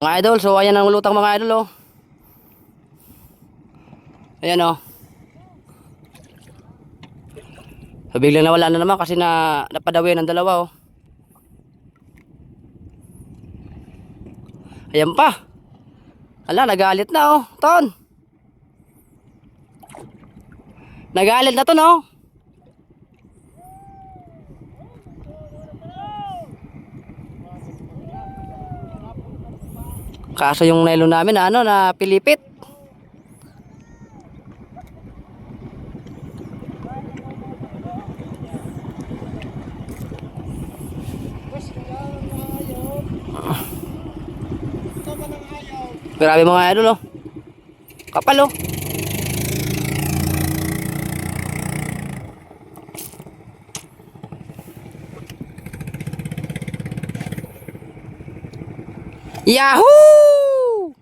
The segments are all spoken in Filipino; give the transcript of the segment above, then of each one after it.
Mga idol, so ayan ang lutang mga idol oh. Ayan oh. So biglang nawala na naman kasi napadawi ng dalawa oh. Ayan pa. Ala, nagalit na oh, Ton. Nagalit na to no. Kaso yung nylon namin na pilipit. Grabe mga idol oh. Kapal oh. Yahoo!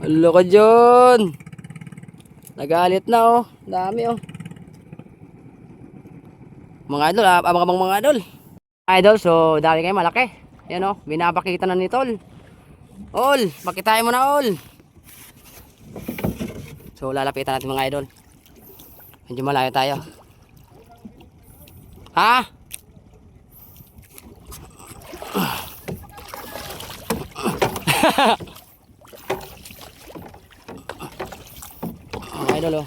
Alo ka dyan. Nagalit na oh. Dami oh. Mga idol, abang-abang mga idol. Idol, so dali kayo malaki. Yan oh, binapakita na ni Tol. Ol, pakitain mo na ol. So lalapitan natin mga idol. Medyo malayo tayo. Ha? Mga idol oh.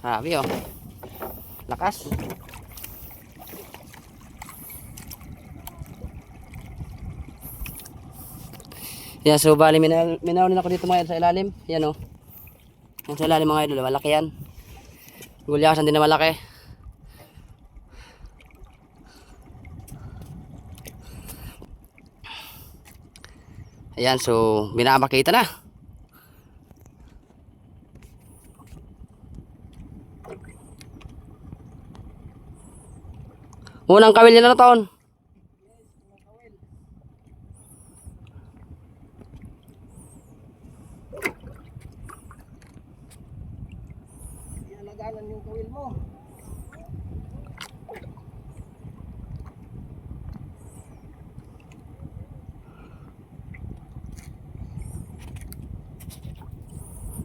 Sabi oh. Lakas. Yan, so bali minahuli na ako dito mga idol sa ilalim. Yan oh. Yan sa ilalim mga idol, malaki yan. Gulyasan din na malaki. Ayan, so binabakita na. Unang kawil niya na Ton. Alaganan yung kawil mo.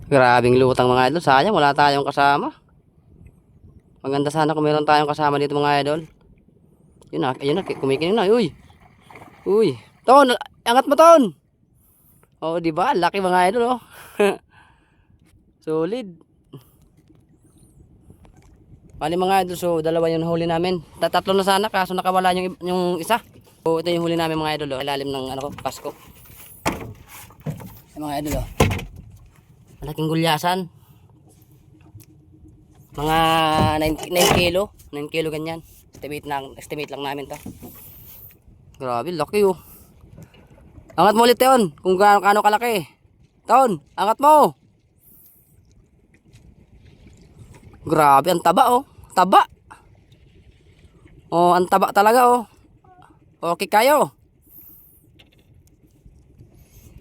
Grabing lutang mga idol. Sayang wala tayong kasama. Maganda sana kung meron tayong kasama dito mga idol. Yun na, ayun na, kumikinig na. Uy. Uy. Ton, angat mo Ton. Oh, di ba? Laki mga idol oh. Solid. Bali mga idol, so dalawa yung huli namin. Tatlo na sana kaso nakawala yung isa. So ito yung huli namin mga idol oh. Ilalim ng ano ko, pasko. Yung mga idol oh. Malaking gulyasan. Mga 9 kilo. 9 kilo ganyan. Estimate lang namin to. Grabe, laki oh. Angat mo ulit Ton, kung gaano kalaki. Ton, angat mo. Grabe, ang taba oh. Taba. Oh, ang taba talaga oh. Okay kayo.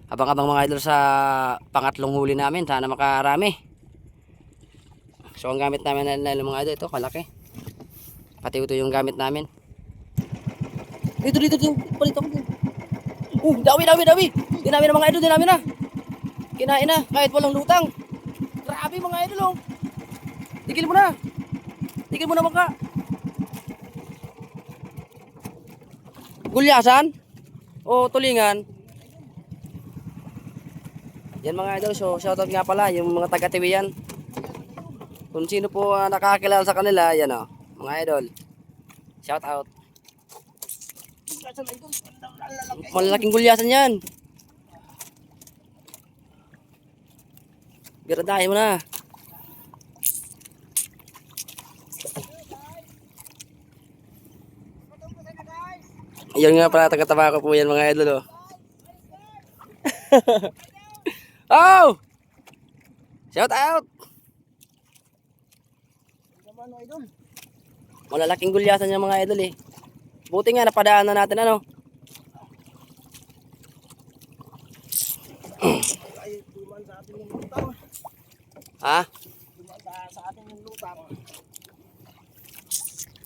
Abang-abang mga idol sa pangatlong huli namin. Sana makarami. So ang gamit namin na mga idol ito, kalaki. Pati ito yung gamit namin. Dito. Palit ako dito. Dawi. Dinami na mga idol, dinami na. Kinain na, kahit walang lutang. Grabe mga idol oh. Tigil mo na maka. Gulyasan? O tulingan? Yan mga idol, so shoutout nga pala yung mga taga-Tiwian. Kung sino po nakakakilala sa kanila, yan o, mga idol. Shoutout. Malalaking gulyasan yan. Biradahin mo na. Ayun nga pala, taga-taba ko po yan mga idol oh. Oh! Shout out! Malalaking gulyasan yung mga idol eh. Buti nga napadaan na natin ano. Ha? Sa ating lutang.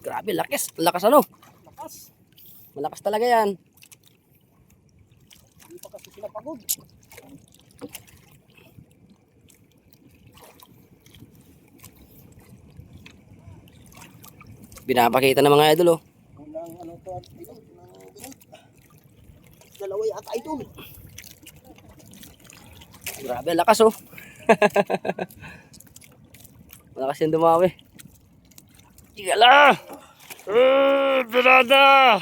Grabe, lakas ano? Lakas. Malakas talaga yan. Hindi pa kasi sila pagod. Binapakita ng mga idol oh. Unang ano to, idol. Dalawa yata idol. Grabe, lakas oh. Malakas yung dumawi. Tigala! Birada!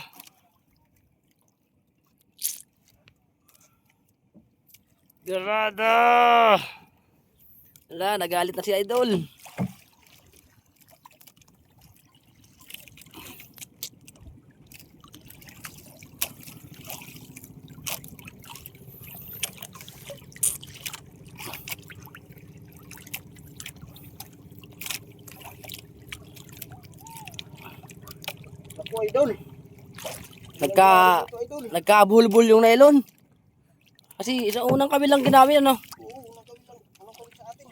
Birada! Wala, nagalit na si idol. Ako idol. Ito, idol. Nagkabulbul yung nylon. Kasi sa unang kabilang ginamit ano. Oo, unang kawit lang. Unang kawit sa atin.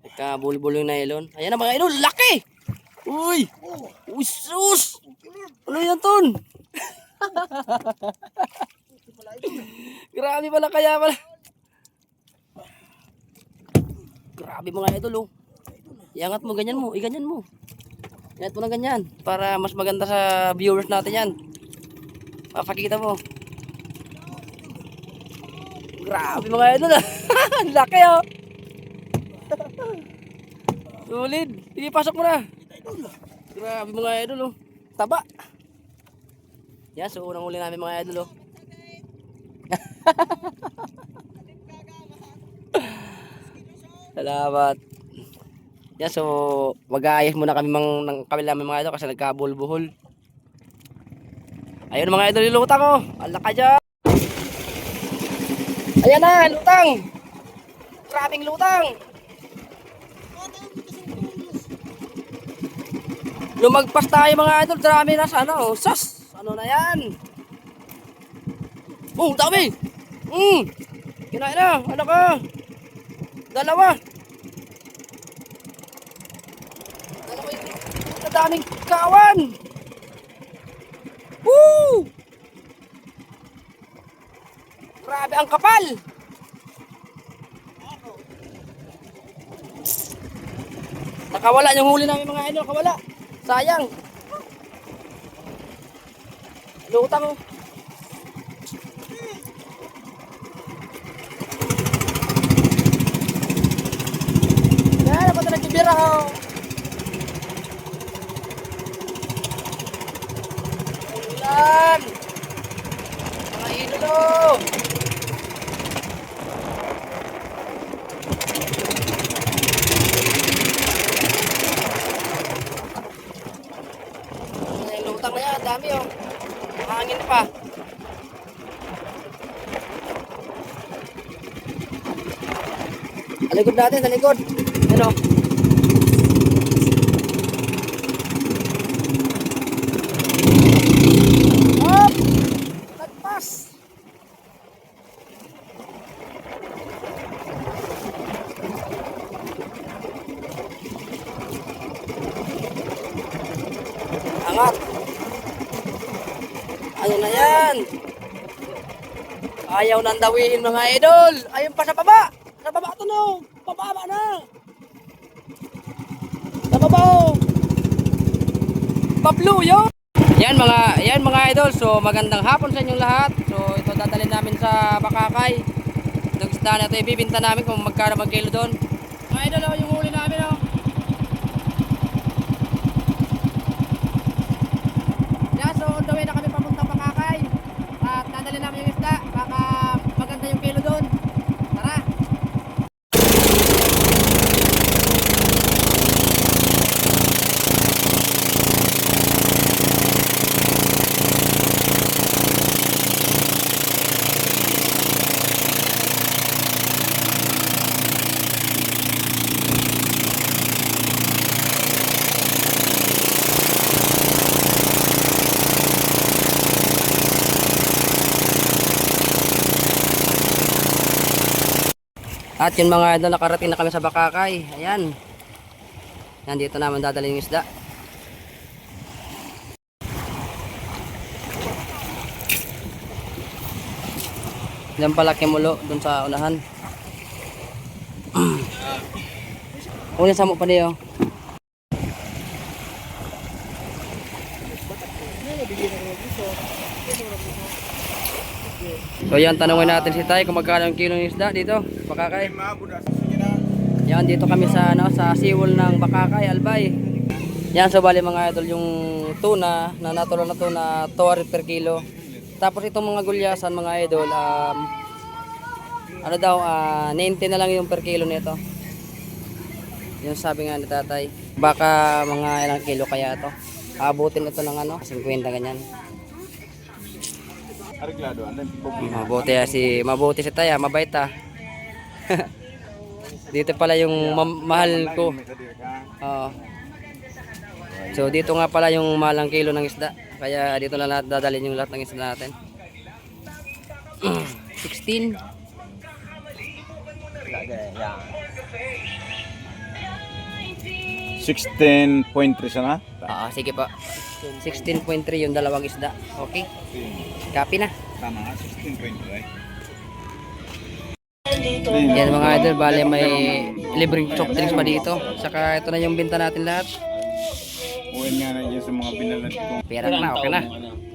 Nagkabulbul yung nylon. Ayan na mga idol, laki! Uy! Oh, Uy, sus! Ano yan ton? ito pala idol. Grabe pala kaya pala. Grabe mga idol oh. Iangat mo, ganyan mo, iganyan mo. Iangat mo na ganyan para mas maganda sa viewers natin yan. Papakita mo. Grabe mga idol ah. Laki oh. Sulit. Sige, pasok mo na. Grabe mga idol oh. Taba. Yan, so unang uli namin mga idol oh. Salamat. Yan, so mag-aayos muna kami ng kabila namin mga idol kasi nagkabulbuhol. Ayun mga idol, yung lutang oh. Ala ka dyan. Ayan na, lutang. Grabing lutang. Lumagpas tayo mga idol, dami na sana oh. Sas! Ano na yan? Oh, dami! Kinain na, ano ka? Dalawa yung daming kawan! Woo! Grabe ang kapal! Nakawala yung huli namin mga idol, nakawala. Sayang. Lutang oh. Yan, ako na nagbibira oh. Ulan. Mga idol oh. Lutang na yan, dami oh. Hangin pa. Sa likod natin, sa likod. Ano? Hop! Nagpas! Angat! Ano na yan? Ayaw nang dawihin mga idol. Ayun pa sa baba. Sa baba ito no. Pababa na. Sa baba oh. Pablo yun. Yan mga idol. So magandang hapon sa inyong lahat. So ito dadalhin namin sa Bakakay. Itong isda na ito ibibinta namin kung magkano mag-kilo doon. Mga idol oh, yung huli namin oh. Yan, so on the way na kami papunta Bakakay. At dadalhin namin yung isda. Baka maganda yung kilo doon. Tara. At yun mga idol, nakarating na kami sa Bakakay. Ayan. Yan, dito naman dadalhin yung isda. Diyan pala kimulo, dun sa unahan. Una sa mo pa niyo. So yan, tanungin natin si Tay kung magkano ang kilo ng isda dito, Bakakay. Yan, dito kami sa ano, sa seawall ng Bakakay, Albay. Yan, so bali mga idol, yung tuna na natural na tuna 200 per kilo. Tapos itong mga gulyasan mga idol, ano daw, 90 na lang yung per kilo nito. Yung sabi nga ni Tatay, baka mga ilang kilo kaya to. Abutin ito ng ano, 50 ganyan. Arreglado, Mabuti si Taya, mabait ah. Dito pala yung mahal ko. Oo. So dito nga pala yung malang kilo ng isda. Kaya dito na lahat dadalhin yung lahat ng isda natin. 16. 16.3 sana? Sige po. 16.3 yung dalawang isda. Okay. Copy na. Tama nga, 16.3. Yan mga idol, bale may libreng soft drinks pa dito. Saka ito na yung binta natin lahat. Uwin nga na dyan sa mga pinalat ko. Pera na, okay na.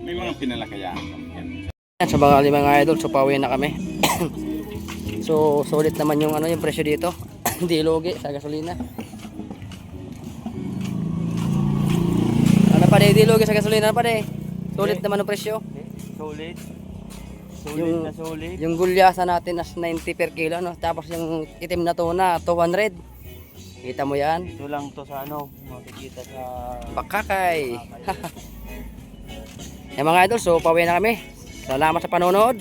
May mga pinalakayaan. Yan, sa mga idol, so pauwi na kami. So solid naman yung ano yung presyo dito. Hindi lugi sa gasolina. Ano pa di lugi sa gasolina pa di? Solid naman ang presyo. Solid. Yung, yung gulyasa natin as 90 per kilo, no? Tapos yung itim na tuna 200. Kita mo yan? Ito lang to sa ano, makikita sa Bakakay. Yan mga idol, so pauwi na kami. Salamat sa panonood.